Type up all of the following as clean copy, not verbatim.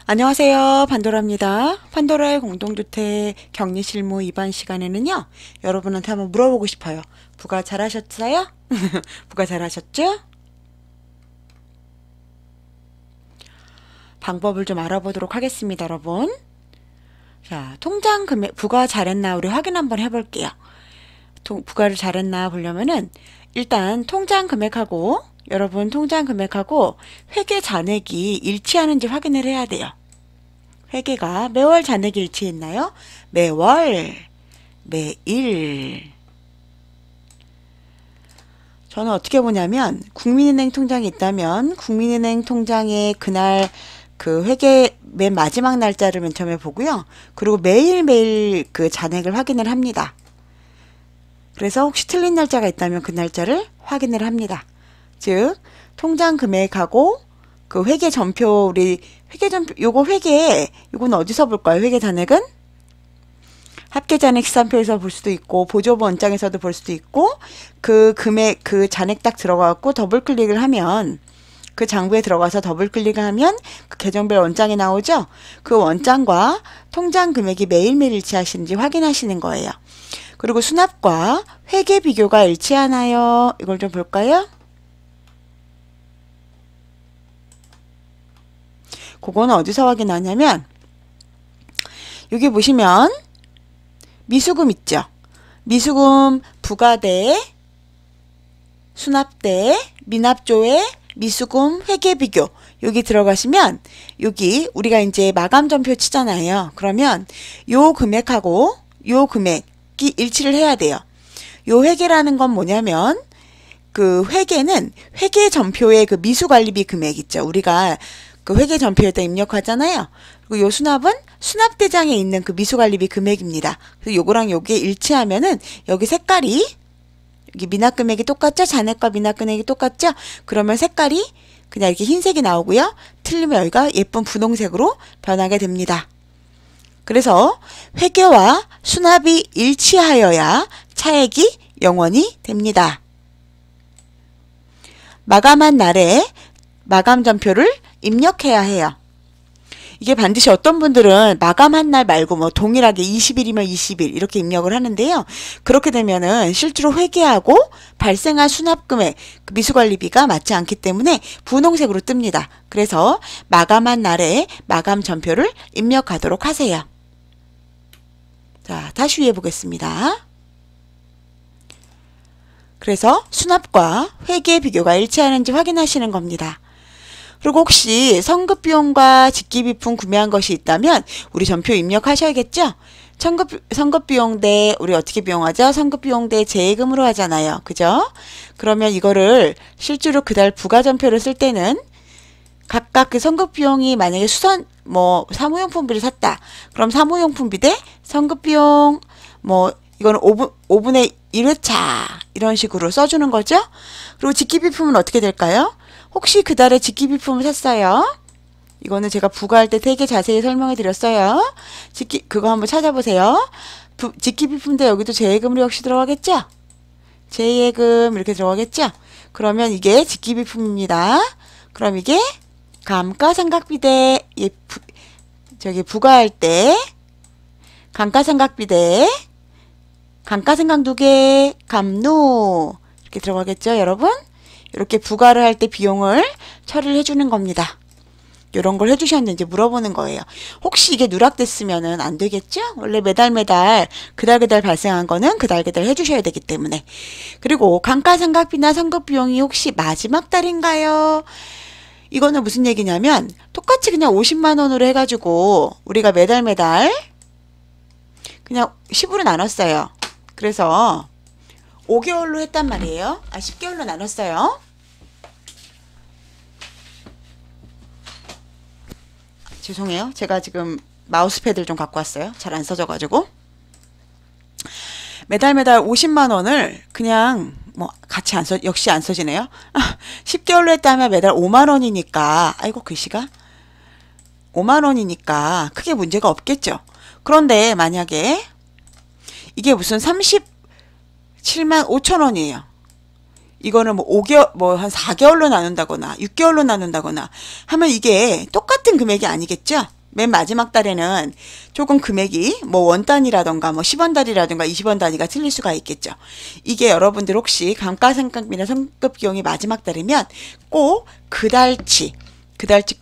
안녕하세요. 판도라입니다. 판도라의 공동주택 격리실무 2반 시간에는요. 여러분한테 한번 물어보고 싶어요. 부가 잘하셨어요? 부가 잘하셨죠? 방법을 좀 알아보도록 하겠습니다, 여러분. 자, 통장 금액, 부가 잘했나 우리 확인 한번 해볼게요. 부가를 잘했나 보려면은 일단 통장 금액하고 여러분 통장 금액하고 회계 잔액이 일치하는지 확인을 해야 돼요. 회계가 매월 잔액이 일치했나요? 매월, 매일. 저는 어떻게 보냐면 국민은행 통장이 있다면 국민은행 통장에 그날 그 회계 맨 마지막 날짜를 맨 처음에 보고요. 그리고 매일매일 그 잔액을 확인을 합니다. 그래서 혹시 틀린 날짜가 있다면 그 날짜를 확인을 합니다. 즉 통장 금액하고 그 회계 전표 우리 회계 전표 요거는 어디서 볼까요? 회계 잔액은 합계 잔액 시산표에서 볼 수도 있고 보조부 원장에서도 볼 수도 있고 그 금액 그 잔액 딱 들어가고 더블 클릭을 하면 그 장부에 들어가서 더블 클릭을 하면 그 계정별 원장이 나오죠. 그 원장과 통장 금액이 매일매일 일치하시는지 확인하시는 거예요. 그리고 수납과 회계 비교가 일치하나요? 이걸 좀 볼까요? 그거는 어디서 확인하냐면 여기 보시면 미수금 있죠. 미수금 부가대, 수납대, 미납조회, 미수금 회계 비교 여기 들어가시면 여기 우리가 이제 마감 전표 치잖아요. 그러면 요 금액하고 요 금액이 일치를 해야 돼요. 요 회계라는 건 뭐냐면 그 회계는 회계 전표의 그 미수관리비 금액 있죠. 우리가 그 회계 전표에다 입력하잖아요. 그리고 요 수납은 수납대장에 있는 그 미수관리비 금액입니다. 그래서 요거랑 요게 일치하면은 여기 색깔이 여기 미납 금액이 똑같죠? 잔액과 미납 금액이 똑같죠? 그러면 색깔이 그냥 이렇게 흰색이 나오고요. 틀리면 여기가 예쁜 분홍색으로 변하게 됩니다. 그래서 회계와 수납이 일치하여야 차액이 영원히 됩니다. 마감한 날에 마감 전표를 입력해야 해요. 이게 반드시 어떤 분들은 마감한 날 말고 뭐 동일하게 20일이면 20일 이렇게 입력을 하는데요. 그렇게 되면은 실제로 회계하고 발생한 수납금액 그 미수관리비가 맞지 않기 때문에 분홍색으로 뜹니다. 그래서 마감한 날에 마감 전표를 입력하도록 하세요. 자, 다시 위에 보겠습니다. 그래서 수납과 회계 비교가 일치하는지 확인하시는 겁니다. 그리고 혹시 성급비용과 직기비품 구매한 것이 있다면 우리 전표 입력하셔야겠죠? 성급비용 대 우리 어떻게 비용하죠? 성급비용 대 재예금으로 하잖아요. 그죠? 그러면 이거를 실제로 그달 부가전표를 쓸 때는 각각 그 성급비용이 만약에 사무용품비를 샀다. 그럼 사무용품비 대 성급비용 이거는 5분의 1회차 이런 식으로 써주는 거죠. 그리고 직기비품은 어떻게 될까요? 혹시 그달에 직기비품을 샀어요? 이거는 제가 부가할 때 되게 자세히 설명해 드렸어요. 그거 한번 찾아보세요. 직기비품인데 여기도 재예금으로 역시 들어가겠죠? 재예금 이렇게 들어가겠죠? 그러면 이게 직기비품입니다. 그럼 이게 감가상각비 대 부가할 때 감가상각비 대 감가상각 2개 감노 이렇게 들어가겠죠, 여러분? 이렇게 부가를 할 때 비용을 처리를 해주는 겁니다. 이런 걸 해주셨는지 물어보는 거예요. 혹시 이게 누락됐으면은 안 되겠죠? 원래 매달 그달 발생한 거는 그달 해주셔야 되기 때문에. 그리고 감가상각비나 성급비용이 혹시 마지막 달인가요? 이거는 무슨 얘기냐면 똑같이 그냥 50만 원으로 해가지고 우리가 매달 그냥 10으로 나눴어요. 그래서 5개월로 했단 말이에요. 10개월로 나눴어요. 죄송해요. 제가 지금 마우스패드를 좀 갖고 왔어요. 잘 안 써져가지고. 매달 50만 원을 그냥 역시 안 써지네요. 10개월로 했다면 매달 5만 원이니까, 아이고 글씨가 5만 원이니까 크게 문제가 없겠죠. 그런데 만약에 이게 무슨 37만 5천 원이에요. 이거는 한 4개월로 나눈다거나 6개월로 나눈다거나 하면 이게 똑같은 금액이 아니겠죠? 맨 마지막 달에는 조금 금액이 뭐 원단이라던가 뭐 10원 단위라던가 20원 단위가 틀릴 수가 있겠죠. 이게 여러분들 혹시 감가상각비나 성급 비용이 마지막 달이면 꼭 그 달치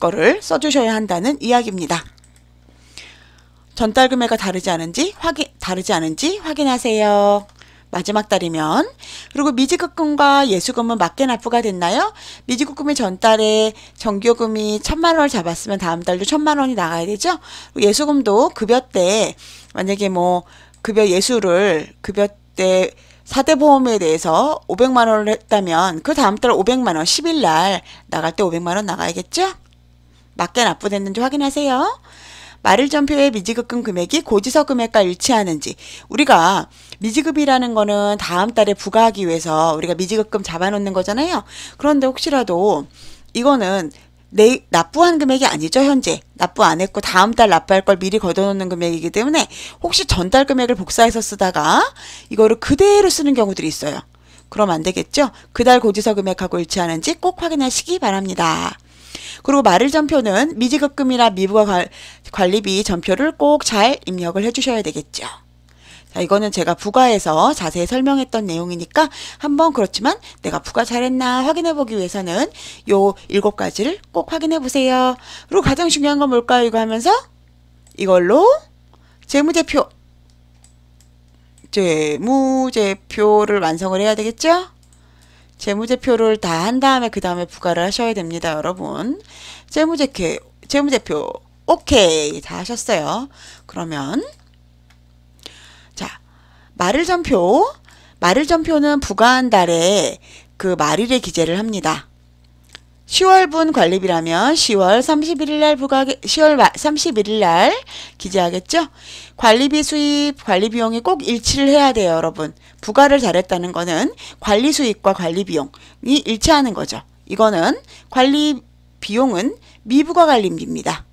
거를 써주셔야 한다는 이야기입니다. 전달 금액과 다르지 않은지 확인하세요. 마지막 달이면. 그리고 미지급금과 예수금은 맞게 납부가 됐나요? 미지급금이 전달에 정기요금이 1,000만원을 잡았으면 다음 달도 1,000만원이 나가야 되죠? 예수금도 급여 때 만약에 뭐 급여 때 4대 보험에 대해서 500만원을 했다면 그 다음 달 500만원 10일날 나갈 때 500만원 나가야겠죠? 맞게 납부됐는지 확인하세요. 말일 전표의 미지급금 금액이 고지서 금액과 일치하는지. 우리가 미지급이라는 거는 다음 달에 부과하기 위해서 우리가 미지급금 잡아놓는 거잖아요. 그런데 혹시라도 이거는 납부한 금액이 아니죠. 현재 납부 안 했고 다음 달 납부할 걸 미리 걷어놓는 금액이기 때문에 혹시 전달 금액을 복사해서 쓰다가 이거를 그대로 쓰는 경우들이 있어요. 그럼 안 되겠죠. 그달 고지서 금액하고 일치하는지 꼭 확인하시기 바랍니다. 그리고 말일 전표는 미지급금이나 미부과 관리비 전표를 꼭 잘 입력을 해주셔야 되겠죠. 자, 이거는 제가 부가에서 자세히 설명했던 내용이니까 한번 그렇지만 내가 부가 잘했나 확인해보기 위해서는 요 7가지를 꼭 확인해보세요. 그리고 가장 중요한 건 뭘까요? 이거 하면서 이걸로 재무제표를 완성을 해야 되겠죠? 재무제표를 다 한 다음에 그 다음에 부가를 하셔야 됩니다. 여러분. 재무제표 오케이 다 하셨어요. 그러면 자, 말일 전표는 부가한 달에 그 말일에 기재를 합니다. 10월분 관리비라면 10월 31일 날 기재하겠죠? 관리비 수입, 관리 비용이 꼭 일치를 해야 돼요, 여러분. 부가를 잘했다는 거는 관리 수입과 관리 비용이 일치하는 거죠. 이거는 관리 비용은 미부가 관리비입니다.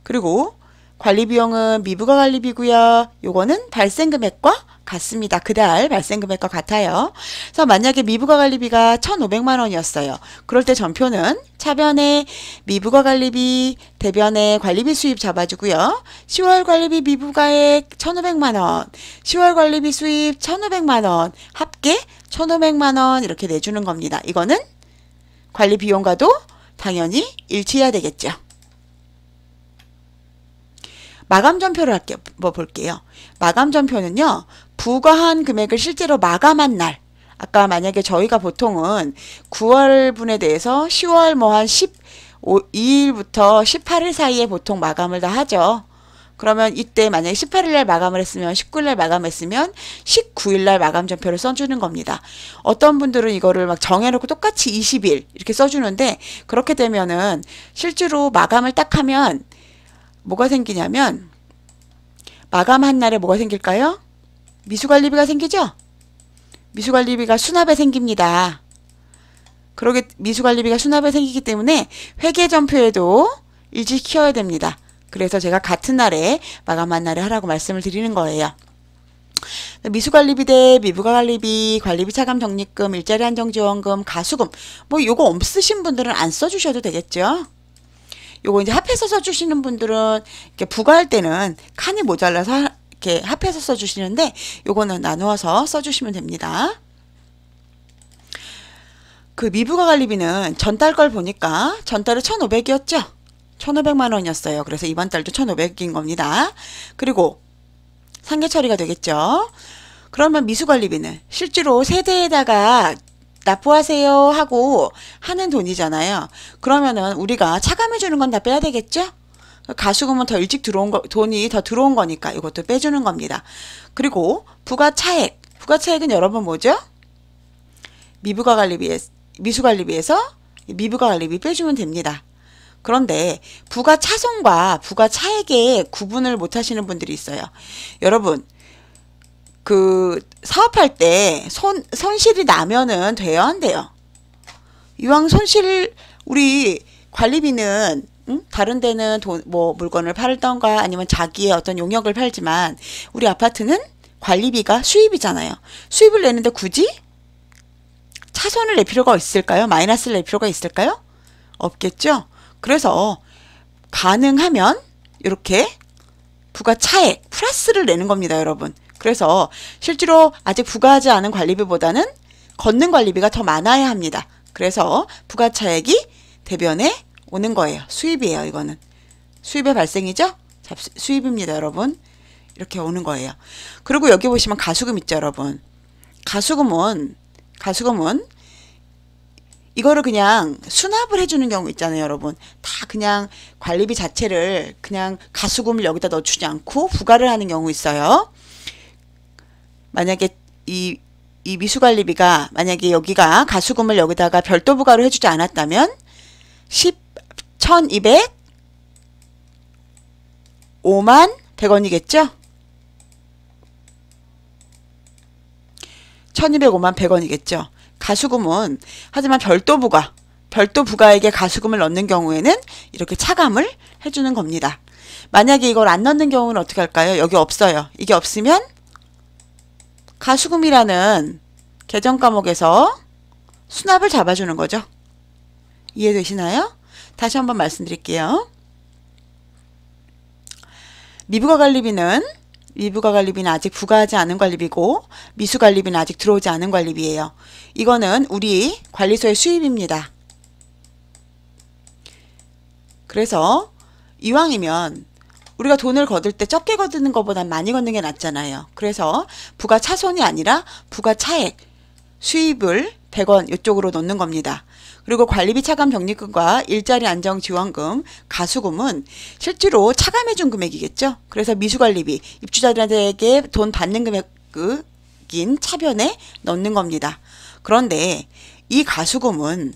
그리고 관리 비용은 미부가 관리비고요. 요거는 발생 금액과 같습니다. 그달 발생 금액과 같아요. 그래서 만약에 미부가 관리비가 1,500만 원이었어요. 그럴 때 전표는 차변에 미부가 관리비, 대변에 관리비 수입 잡아주고요. 10월 관리비 미부가액 1,500만 원, 10월 관리비 수입 1,500만 원, 합계 1,500만 원 이렇게 내주는 겁니다. 이거는 관리 비용과도 당연히 일치해야 되겠죠. 마감 전표를 볼게요. 마감 전표는요. 부과한 금액을 실제로 마감한 날. 아까 만약에 저희가 보통은 9월분에 대해서 10월 뭐 한 12일부터 18일 사이에 보통 마감을 다 하죠. 그러면 이때 만약에 18일 날 마감을 했으면 19일 날 마감했으면 19일 날 마감 전표를 써주는 겁니다. 어떤 분들은 이거를 막 정해놓고 똑같이 20일 이렇게 써주는데 그렇게 되면은 실제로 마감을 딱 하면 뭐가 생기냐면 마감한 날에 뭐가 생길까요? 미수관리비가 생기죠? 미수관리비가 수납에 생깁니다. 그러게 미수관리비가 수납에 생기기 때문에 회계전표에도 일치시켜야 됩니다. 그래서 제가 같은 날에 마감한 날에 하라고 말씀을 드리는 거예요. 미수관리비 대 미부가관리비, 관리비 차감 적립금, 일자리 한정지원금, 가수금 뭐 요거 없으신 분들은 안 써주셔도 되겠죠. 요거 이제 합해서 써주시는 분들은 이렇게 부과할 때는 칸이 모자라서 이렇게 합해서 써주시는데 요거는 나누어서 써주시면 됩니다. 그 미부가 관리비는 전달 걸 보니까 전달은 1,500이었죠? 1,500만 원이었어요. 그래서 이번 달도 1,500인 겁니다. 그리고 상계 처리가 되겠죠? 그러면 미수관리비는 실제로 세대에다가 납부하세요 하고 하는 돈이잖아요. 그러면은 우리가 차감해 주는 건 다 빼야 되겠죠? 가수금은 더 일찍 들어온 돈이 더 들어온 거니까 이것도 빼주는 겁니다. 그리고 부가차액. 부가차액은 여러분 뭐죠? 미수관리비에서 미부가관리비 빼주면 됩니다. 그런데 부가차손과 부가차액에 구분을 못 하시는 분들이 있어요. 여러분 그 사업할 때 손실이 나면은 돼요, 안 돼요? 이왕 우리 관리비는 다른 데는 뭐 물건을 팔던가 아니면 자기의 어떤 용역을 팔지만 우리 아파트는 관리비가 수입이잖아요. 수입을 내는데 굳이 차손을 낼 필요가 있을까요? 마이너스를 낼 필요가 있을까요? 없겠죠? 그래서 가능하면 이렇게 부가차액 플러스를 내는 겁니다, 여러분. 그래서 실제로 아직 부가하지 않은 관리비보다는 걷는 관리비가 더 많아야 합니다. 그래서 부가차액이 대변에 오는 거예요. 수입이에요, 이거는. 수입의 발생이죠? 수입입니다, 여러분. 이렇게 오는 거예요. 그리고 여기 보시면 가수금 있죠, 여러분. 가수금은 이거를 그냥 수납을 해주는 경우 있잖아요, 여러분. 다 그냥 관리비 자체를 그냥 가수금을 여기다 넣어주지 않고 부과를 하는 경우 있어요. 만약에 이 미수관리비가 만약에 여기가 가수금을 여기다가 별도 부과를 해주지 않았다면 1205만 100원이겠죠? 1205만 100원이겠죠. 가수금은 하지만 별도 부가에게 가수금을 넣는 경우에는 이렇게 차감을 해주는 겁니다. 만약에 이걸 안 넣는 경우는 어떻게 할까요? 여기 없어요. 이게 없으면 가수금이라는 계정 과목에서 수납을 잡아주는 거죠. 이해되시나요? 다시 한번 말씀드릴게요. 미부가관리비는 아직 부과하지 않은 관리비고 미수관리비는 아직 들어오지 않은 관리비예요. 이거는 우리 관리소의 수입입니다. 그래서 이왕이면 우리가 돈을 거둘 때 적게 거두는 것보단 많이 걷는 게 낫잖아요. 그래서 부가차손이 아니라 부가차액 수입을 100원 이쪽으로 넣는 겁니다. 그리고 관리비 차감 적립금과 일자리 안정 지원금, 가수금은 실제로 차감해준 금액이겠죠. 그래서 미수관리비, 입주자들에게 돈 받는 금액인 차변에 넣는 겁니다. 그런데 이 가수금은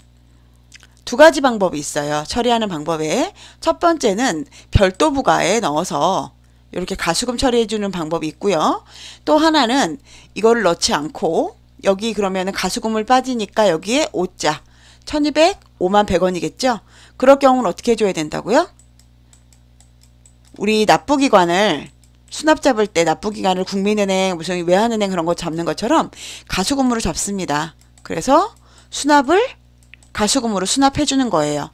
두 가지 방법이 있어요. 처리하는 방법에. 첫 번째는 별도 부가에 넣어서 이렇게 가수금 처리해주는 방법이 있고요. 또 하나는 이거를 넣지 않고 여기 그러면은 가수금을 빠지니까 여기에 5자 1205만 100원이겠죠? 그럴 경우는 어떻게 해줘야 된다고요? 우리 납부기관을 수납 잡을 때 납부기관을 국민은행, 무슨 외환은행 그런 거 잡는 것처럼 가수금으로 잡습니다. 그래서 수납을 가수금으로 수납해주는 거예요.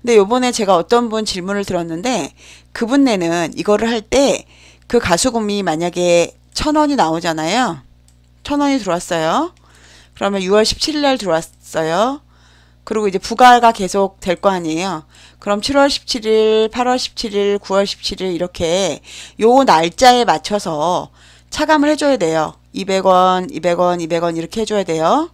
근데 요번에 제가 어떤 분 질문을 들었는데 그분네는 이거를 할 때 그 가수금이 만약에 1000원이 나오잖아요. 1000원이 들어왔어요. 그러면 6월 17일 날 들어왔어요. 그리고 이제 부가가 계속 될 거 아니에요. 그럼 7월 17일, 8월 17일, 9월 17일 이렇게 요 날짜에 맞춰서 차감을 해줘야 돼요. 200원, 200원, 200원 이렇게 해줘야 돼요.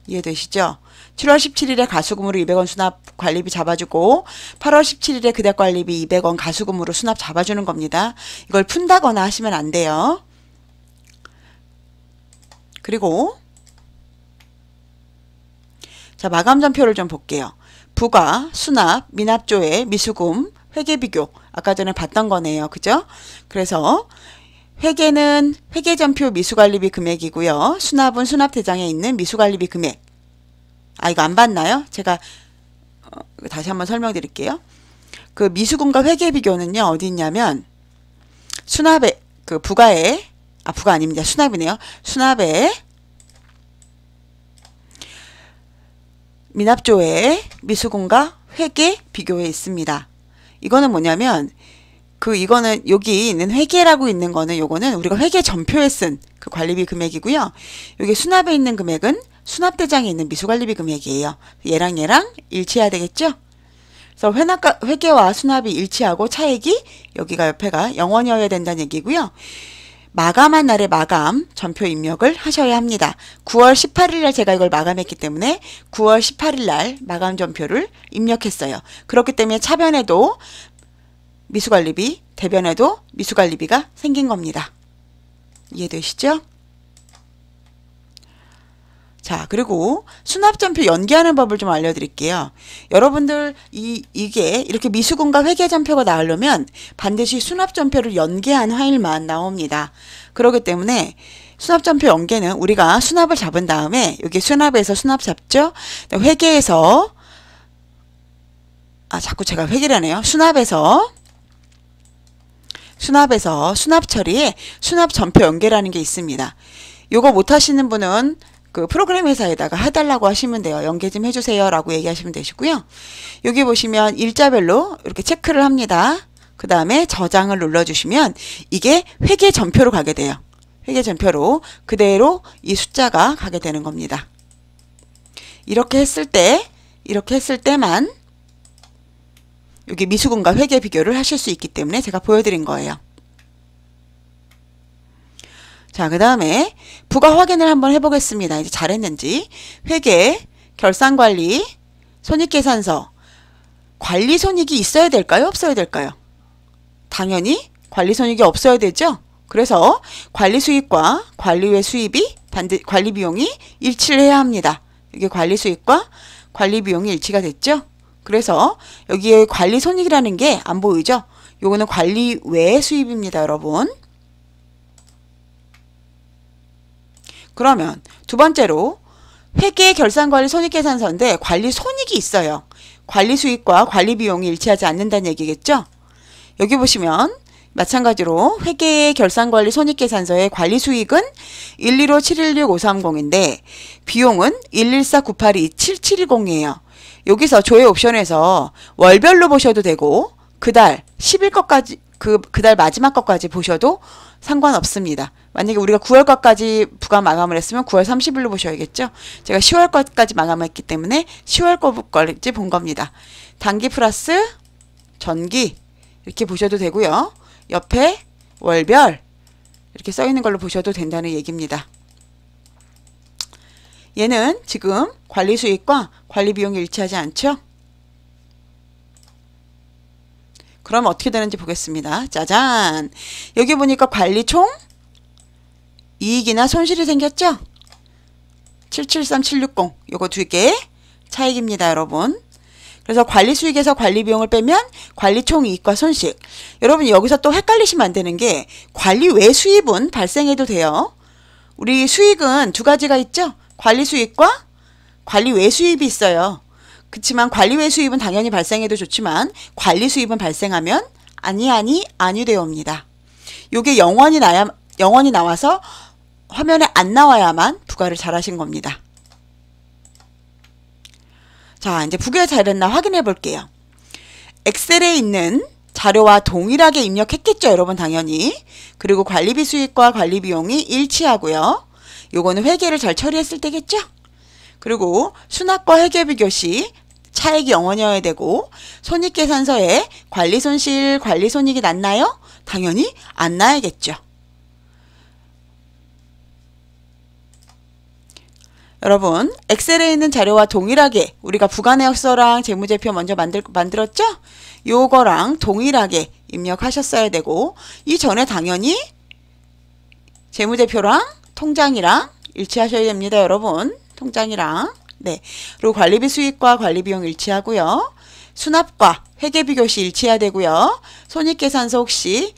이해되시죠? 7월 17일에 가수금으로 200원 수납 관리비 잡아주고 8월 17일에 그대학 관리비 200원 가수금으로 수납 잡아주는 겁니다. 이걸 푼다거나 하시면 안 돼요. 그리고 자, 마감전표를 좀 볼게요. 부가, 수납, 미납조회, 미수금, 회계비교. 아까 전에 봤던 거네요. 그죠? 그래서 회계는 회계전표 미수관리비 금액이고요. 수납은 수납대장에 있는 미수관리비 금액. 아, 이거 안 봤나요? 제가 다시 한번 설명드릴게요. 그 미수금과 회계비교는요. 어디 있냐면 수납에 그 부가에 부가 아닙니다. 수납이네요. 수납에 미납조회, 미수금과 회계 비교에 있습니다. 이거는 뭐냐면 이거는 여기 있는 회계라고 있는 거는 요거는 우리가 회계 전표에 쓴 그 관리비 금액이고요. 여기 수납에 있는 금액은 수납대장에 있는 미수관리비 금액이에요. 얘랑 일치해야 되겠죠? 그래서 회계와 수납이 일치하고 차액이 여기가 옆에가 0원이어야 된다는 얘기고요. 마감한 날에 마감 전표 입력을 하셔야 합니다. 9월 18일 날 제가 이걸 마감했기 때문에 9월 18일 날 마감 전표를 입력했어요. 그렇기 때문에 차변에도 미수관리비, 대변에도 미수관리비가 생긴 겁니다. 이해되시죠? 자, 그리고 수납전표 연계하는 법을 좀 알려드릴게요. 여러분들 이게 이렇게 미수금과 회계전표가 나오려면 반드시 수납전표를 연계한 화일만 나옵니다. 그렇기 때문에 수납전표 연계는 우리가 수납을 잡은 다음에 여기 수납에서 수납 잡죠. 회계에서 자꾸 제가 회계라네요. 수납에서 수납 처리에 수납전표 연계라는 게 있습니다. 요거 못 하시는 분은 그 프로그램 회사에다가 해달라고 하시면 돼요. 연계 좀 해주세요 라고 얘기하시면 되시고요. 여기 보시면 일자별로 이렇게 체크를 합니다. 그 다음에 저장을 눌러주시면 이게 회계 전표로 가게 돼요. 회계 전표로 그대로 이 숫자가 가게 되는 겁니다. 이렇게 했을 때만 여기 미수금과 회계 비교를 하실 수 있기 때문에 제가 보여드린 거예요. 자, 그 다음에 부가 확인을 한번 해보겠습니다. 이제 잘했는지. 회계, 결산관리, 손익계산서, 관리손익이 있어야 될까요? 없어야 될까요? 당연히 관리손익이 없어야 되죠? 그래서 관리수익과 관리외 수입이 관리비용이 일치를 해야 합니다. 이게 관리수익과 관리비용이 일치가 됐죠? 그래서 여기에 관리손익이라는 게 안 보이죠? 요거는 관리외 수입입니다, 여러분. 그러면 두 번째로 회계, 결산관리, 손익계산서인데 관리손익이 있어요. 관리수익과 관리비용이 일치하지 않는다는 얘기겠죠? 여기 보시면 마찬가지로 회계, 결산관리, 손익계산서의 관리수익은 115-716-530인데 비용은 114-982-7710이에요. 여기서 조회 옵션에서 월별로 보셔도 되고 그달 10일 것까지 그달 마지막 것까지 보셔도 상관없습니다. 만약에 우리가 9월 것까지 부가 마감을 했으면 9월 30일로 보셔야겠죠. 제가 10월 것까지 마감했기 때문에 10월 것까지 본 겁니다. 단기 플러스 전기 이렇게 보셔도 되고요. 옆에 월별 이렇게 써 있는 걸로 보셔도 된다는 얘기입니다. 얘는 지금 관리수익과 관리비용이 일치하지 않죠? 그럼 어떻게 되는지 보겠습니다. 짜잔! 여기 보니까 관리총 이익이나 손실이 생겼죠? 773760 요거 두 개 차익입니다, 여러분. 그래서 관리수익에서 관리비용을 빼면 관리총 이익과 손실. 여러분 여기서 또 헷갈리시면 안 되는 게 관리외 수입은 발생해도 돼요. 우리 수익은 두 가지가 있죠? 관리수익과 관리외 수입이 있어요. 그렇지만 관리외 수입은 당연히 발생해도 좋지만 관리수입은 발생하면 아니 되옵니다. 요게 영원히 나와서 화면에 안 나와야만 부가를 잘 하신 겁니다. 자, 이제 부가 잘했나 확인해 볼게요. 엑셀에 있는 자료와 동일하게 입력했겠죠, 여러분 당연히. 그리고 관리비 수익과 관리비용이 일치하고요. 요거는 회계를 잘 처리했을 때겠죠? 그리고 수납과 회계 비교 시 차액이 0원이어야 되고 손익계산서에 관리손실, 관리손익이 났나요? 당연히 안 나야겠죠. 여러분 엑셀에 있는 자료와 동일하게 우리가 부가내역서랑 재무제표 먼저 만들었죠? 요거랑 동일하게 입력하셨어야 되고 이전에 당연히 재무제표랑 통장이랑 일치하셔야 됩니다, 여러분. 통장이랑. 네. 그리고 관리비 수익과 관리비용 일치하고요. 수납과 회계비교 시 일치해야 되고요. 손익계산서 혹시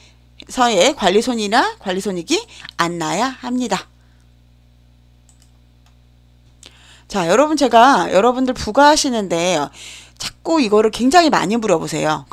서에 관리손이나 관리손익이 안 나야 합니다. 자, 여러분 제가 여러분들 부가하시는데 자꾸 이거를 굉장히 많이 물어보세요.